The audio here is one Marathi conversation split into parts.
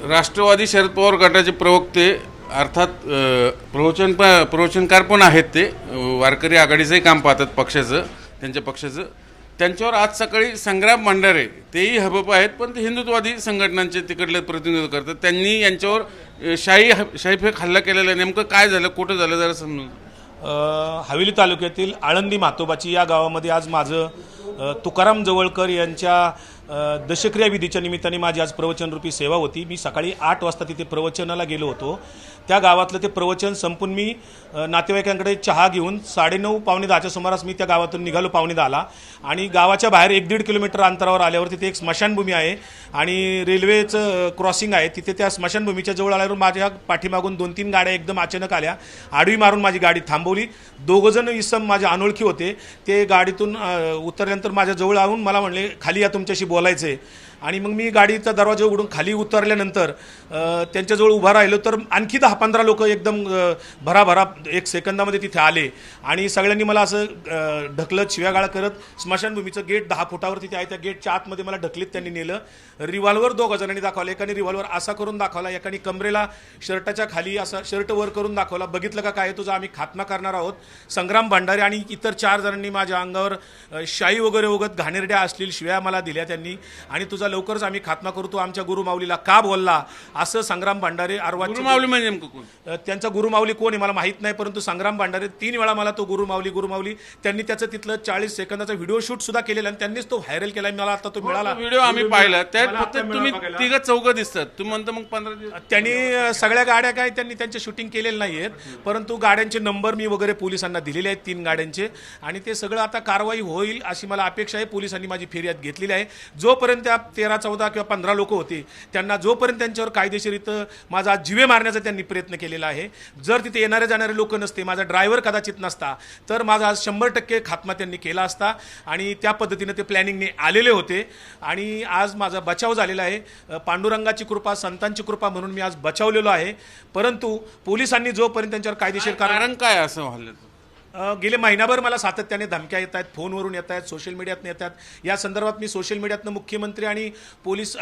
राष्ट्रवादी शरद पवार गटाचे प्रवक्ते अर्थात प्रवचनकार पण आहेत ते वारकरी आघाडीचंही काम पाहतात पक्षाचं त्यांच्या पक्षाचं त्यांच्यावर आज सकाळी संग्राम भंडारे तेही हबप आहेत पण ते हिंदुत्ववादी संघटनांचे तिकडले प्रतिनिधित्व करतात त्यांनी यांच्यावर शाईफेक हल्ला केलेला नेमकं काय झालं कुठं झालं जरा समजून हवेली तालुक्यातील आळंदी मातोबाची या गावामध्ये आज माझं तुकाराम जवळकर यांच्या दशक्रिया विधीच्या निमित्ताने माझी आज प्रवचनरूपी सेवा होती। मी सकाळी 8 वाजता तिथे प्रवचनाला गेलो होतो। त्या गावातलं ते प्रवचन संपून मी नातेवाईकांकडे चहा घेऊन 9:30 पावणे 10च्या सुमारास मी त्या गावातून निघालो 9:45 आणि गावाच्या बाहेर 1-1.5 किलोमीटर अंतरावर आल्यावर तिथे एक स्मशानभूमी आहे आणि रेल्वेचं क्रॉसिंग आहे। तिथे त्या स्मशानभूमीच्या जवळ आल्यावर माझ्या पाठीमागून 2-3 गाड्या एकदम अचानक आल्या, आडवी मारून माझी गाडी थांबवली। 2 जण इसम माझ्या अनोळखी होते, ते गाडीतून उतरल्यानंतर माझ्या जवळ आऊन मला म्हणले खाली या तुमच्याशी बोलायचं आहे। आणि मग मी गाडीचा दरवाजा उघडून खाली उतरल्यानंतर त्यांच्याजवळ उभा राहिलो तर आणखी 10-15 लोक एकदम भराभरा 1 सेकंदामध्ये तिथे आले आणि सगळ्यांनी मला असं ढकलत शिव्यागाळ करत स्मशानभूमीचं गेट 10 फुटावर तिथे आहे त्या गेटच्या आतमध्ये मला ढकलीत त्यांनी नेलं। रिव्हॉल्वर 2 जणांनी दाखवला, एकाने रिव्हॉल्वर असा करून दाखवला, एकाने कमरेला शर्टाच्या खाली असा शर्ट वर करून दाखवला। बघितलं का काय तुझा आम्ही खात्मा करणार आहोत। संग्राम भंडारे आणि इतर 4 जणांनी माझ्या अंगावर शाई वगैरे उगत घाणेरड्या असलेल्या शिव्या मला दिल्या त्यांनी आणि तुझा लवकरच आम्ही खात्मा करतो आमच्या गुरुमाऊलीला का बोलला असं संग्राम भंडारे गुरुमाऊली म्हणजे नेमकं कोण त्यांचा गुरुमाऊली कोण आहे मला माहित नाही, परंतु संग्राम भंडारे 3 वेळा मला तो गुरुमाऊली त्यांनी त्याचं तिथलं 40 सेकंदाचा व्हिडिओ शूट सुद्धा केलेला आणि त्यांनीच तो व्हायरल केला। मला आता तो मिळाला व्हिडिओ आम्ही पाहिला त्यात फक्त तुम्ही 3-4 दिसतात तुम्ही म्हणता मग 15 दिवस त्यांनी सगळ्या गाड्या काय त्यांनी त्यांचे शूटिंग केलेले नाहीयेत, परंतु गाड्यांचे नंबर मी वगैरे पोलिसांना दिलेले आहेत 3 गाड्यांचे आणि ते सगळं आता कारवाई होईल अशी मला अपेक्षा आहे। पोलिसांनी माझी फिर्याद घेतलेली आहे। जोपर्यंत त्या 13-14 किंवा 15 लोक होते त्यांना जोपर्यंत त्यांच्यावर कायदेशीरित्या माझा जीवे मारण्याचा त्यांनी प्रयत्न केलेला आहे। जर तिथे येणारे जाणारे लोक नसते, माझा ड्रायव्हर कदाचित नसता तर माझा आज 100% खात्मा त्यांनी केला असता आणि त्या पद्धतीने ते प्लॅनिंगने आलेले होते आणि आज माझा बचाव झालेला आहे। पांडुरंगाची कृपा संतांची कृपा म्हणून मी आज बचावलेलो आहे, परंतु पोलिसांनी जोपर्यंत त्यांच्यावर कायदेशीर कारण काय असं व्हायला गेले महिनाभर मला सातत्याने धमक्या येत आहेत, फोनवरून येत आहेत, सोशल मीडियातून येत आहेत। या संदर्भात मी सोशल मीडियातनं मुख्यमंत्री आणि पोलीस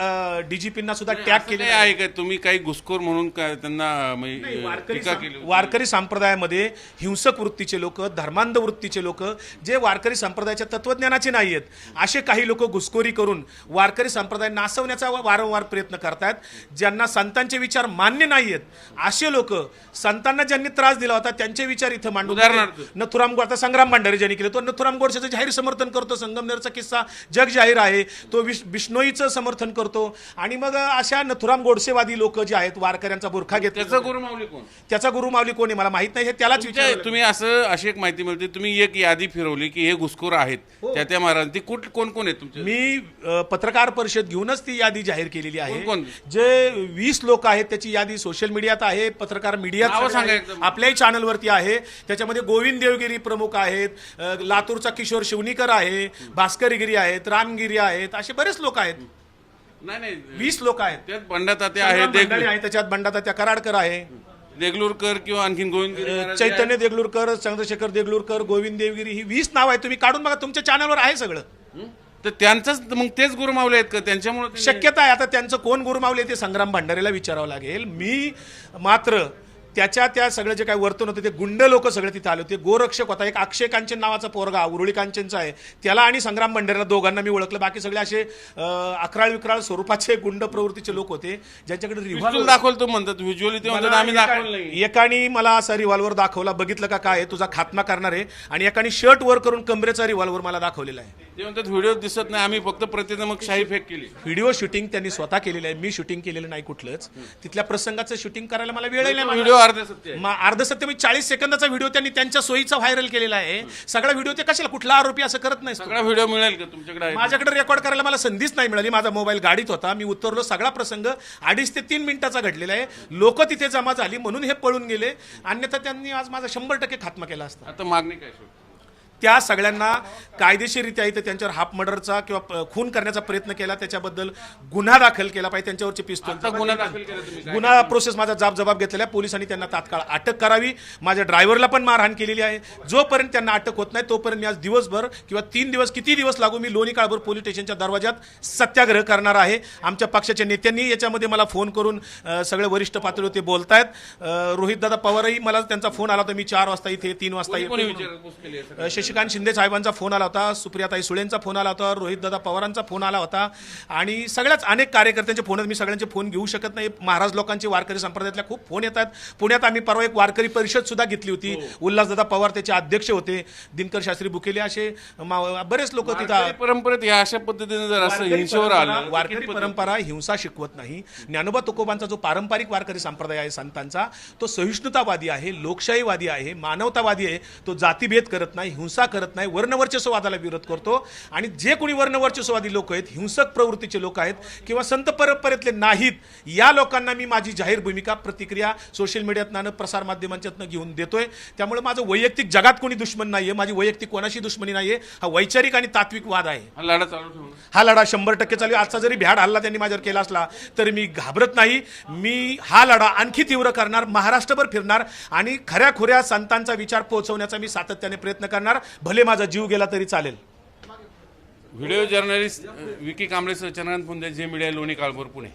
डीजीपींना सुद्धा टॅग केले आहे का तुम्ही काही घुसखोर म्हणून काय त्यांना टीका केली? वारकरी संप्रदायामध्ये हिंसक वृत्तीचे लोक, धर्मांध वृत्तीचे लोक जे वारकरी संप्रदायाच्या तत्वज्ञानाचे नाही आहेत असे काही लोक घुसखोरी करून वारकरी संप्रदाय नासवण्याचा वारंवार प्रयत्न करतात। ज्यांना संतांचे विचार मान्य नाही आहेत असे लोक, संतांना ज्यांनी त्रास दिला होता त्यांचे विचार इथं मांडून उदाहरणार्थ नथुराम गोडसे संग्राम भंडारे ज्यांनी केले तो नथुराम गोडसेचं जाहीर समर्थन करतो। संगमनेरचा किस्सा जग जाहीर आहे, तो बिश्नोईचं समर्थन करतो आणि मग अशा नथुराम गोडसेवादी लोक जे आहेत वारकऱ्यांचा बुरखा घेत त्याचा गुरुमाऊली कोण त्याचा गुरुमाऊली कोण आहे मला माहित नाही, हे त्यालाच विचार। तुम्ही असं अशी एक माहिती मिळते तुम्ही एक यादी फिरवली की हे घुसखोर आहेत त्या महाराज ती कोण कोण आहेत तुमचे? मी पत्रकार परिषद घेऊनच ती यादी जाहीर केलेली आहे। कोण? जे 20 लोक आहेत त्याची यादी सोशल मीडियात आहे, पत्रकार मीडियात आपल्याही चॅनलवरती आहे। त्याच्यामध्ये गोविंद देवगिरी प्रमुख आहेत, लातूरचा किशोर शिवनीकर आहे, भास्करगिरी आहेत, रामगिरी आहेत, असे बरेच लोक आहेत। नाही 20 लोक आहेत, त्यात बंडातात्या आहेत, त्याच्यात बंडातात्या कराडकर आहे, देगलूरकर किंवा आणखीन गोविंद चैतन्य देगलूरकर, चंद्रशेखर देगलूरकर, गोविंद देवगिरी ही 20 नाव आहे। तुम्ही काढून बघा, तुमच्या चॅनलवर आहे सगळं। तर त्यांचंच मग तेच गुरुमावले आहेत का? त्यांच्यामुळे शक्यता आहे। आता त्यांचं कोण गुरुमावले ते संग्राम भंडारेला विचारावं लागेल। मी मात्र त्या सगळं जे काही वर्तन होतं ते गुंड लोक सगळे तिथे आले होते। गोरक्षक होता एक अक्षय कांचन नावाचा पोरगा, उरुळी कांचनचा आहे, त्याला आणि संग्राम भंडारेला दोघांना मी ओळखलं। बाकी सगळे असे अकराळ विक्राळ स्वरूपाचे गुंड प्रवृत्तीचे लोक होते ज्यांच्याकडे रिव्हॉल्वर दाखवतो म्हणतात व्हिज्युअली ते म्हणतात आम्ही दाखवलं नाही। एकाने मला असा रिव्हॉल्वर दाखवला, बघितलं का काय तुझा खात्मा करणार आहे, आणि एकाने शर्ट वर करून कमरेचा रिव्हॉल्वर मला दाखवलेला आहे। ते म्हणतात व्हिडिओ दिसत नाही, आम्ही फक्त प्रतिजमक शाही फेक केली। व्हिडिओ शूटिंग त्यांनी स्वतः केलेलं आहे, मी शूटिंग केलेलं नाही कुठलंच। तिथल्या प्रसंगाचं शूटिंग करायला मला वेळ नाही। व्हिडिओ अर्धे सत्य अर्धसत्य मी 40 सेकंदाचा व्हिडिओ त्यांनी त्यांच्या सोयीचा व्हायरल केलेला आहे। सगळा व्हिडिओ ते कशाला, कुठला आरोपी असं करत नाही। सगळा व्हिडिओ मिळेल का तुमच्याकडे? माझ्याकडे रेकॉर्ड करायला मला संधीच नाही मिळाली, माझा मोबाईल गाडीत होता, मी उतरलो। सगळा प्रसंग 2.5 ते 3 मिनिटाचा घडलेला आहे। लोक तिथे जमा झाली म्हणून हे पळून गेले, अन्यथा त्यांनी आज माझा 100% खात्मा केला असता। आता मागणी काय? त्या सगळ्यांना कायदेशीररित्या इथे त्यांच्यावर हाफ मर्डरचा किंवा खून करण्याचा प्रयत्न केला, त्याच्याबद्दल गुन्हा दाखल केला पाहिजे, त्यांच्यावरचे पिस्तूल गुन्हा दाखल केला तुम्ही काय? गुन्हा प्रोसेस माझा जबाब घेतलेला आहे. पोलिसांनी त्यांना तात्काळ अटक करावी. माझ्या ड्रायव्हरला पण मारहाण केलेली आहे. जोपर्यंत त्यांना अटक होत नाही तोपर्यंत मी आज दिवसभर किंवा 3 दिवस किती दिवस लागू मी लोणी काळभोर पोलीस स्टेशनच्या दरवाजात सत्याग्रह करणार आहे. आमच्या पक्षाच्या नेत्यांनी याच्यामध्ये मला फोन करून सगळे वरिष्ठ पातळीवर ते बोलतायत. रोहितदादा पवारही मला त्यांचा फोन आला होता. मी 4 वाजता इथे 3 वाजता कोणी येतो. विचारपूस केली आहे? शशिकांत शिंदे साहेबांचा फोन आला होता, सुप्रियाताई सुळेंचा फोन आला होता, रोहितदादा पवारांचा फोन आला होता आणि सगळ्याच अनेक कार्यकर्त्यांचे फोन. मी सगळ्यांचे फोन घेऊ शकत नाही. महाराज लोकांचे वारकरी संप्रदायातल्या खूप फोन येतात. पुण्यात आम्ही परवा एक वारकरी परिषद सुद्धा घेतली होती. उल्हासदादा पवार त्याचे अध्यक्ष होते, दिनकर शास्त्री बुकेले असे बरेच लोक तिथं. परंपरेत या अशा पद्धतीने जर असं हिंसेवर आलं, वारकरी परंपरा हिंसा शिकवत नाही. ज्ञानोबा तुकोबांचा जो पारंपरिक वारकरी संप्रदाय आहे संतांचा, तो सहिष्णुतावादी आहे, लोकशाहीवादी आहे, मानवतावादी आहे. तो जातीभेद करत नाही, हिंसा करत नाही, वर्णवर्चस्ववादाला विरोध करतो. आणि जे कोणी वर्णवर्चस्ववादी लोक आहेत, हिंसक प्रवृत्तीचे लोक आहेत किंवा संत परंपरेतले नाहीत, या लोकांना मी माझी जाहीर भूमिका प्रतिक्रिया सोशल मीडियातनं प्रसार माध्यमांच्यातनं घेऊन देतोय. त्यामुळे माझं वैयक्तिक जगात कोणी दुश्मन नाहीये, माझी वैयक्तिक कोणाशी दुश्मनी नाहीये. हा वैचारिक आणि तात्विक वाद आहे. हा लढा चालू ठेवून हा लढा 100% चालू आहे. आजचा जरी भ्याड हल्ला त्यांनी माझ्यावर केला असला तरी मी घाबरत नाही. मी हा लढा आणखी तीव्र करणार, महाराष्ट्रभर फिरणार आणि खऱ्याखुऱ्या संतांचा विचार पोहोचवण्याचा मी सातत्याने प्रयत्न करणार. भले माझा जीव गेला तरी चालेल. व्हिडिओ जर्नलिस्ट विकी कांबळे सह चंद्रकांत पुंदे, जे मीडिया, लोणी काळभोर, पुणे.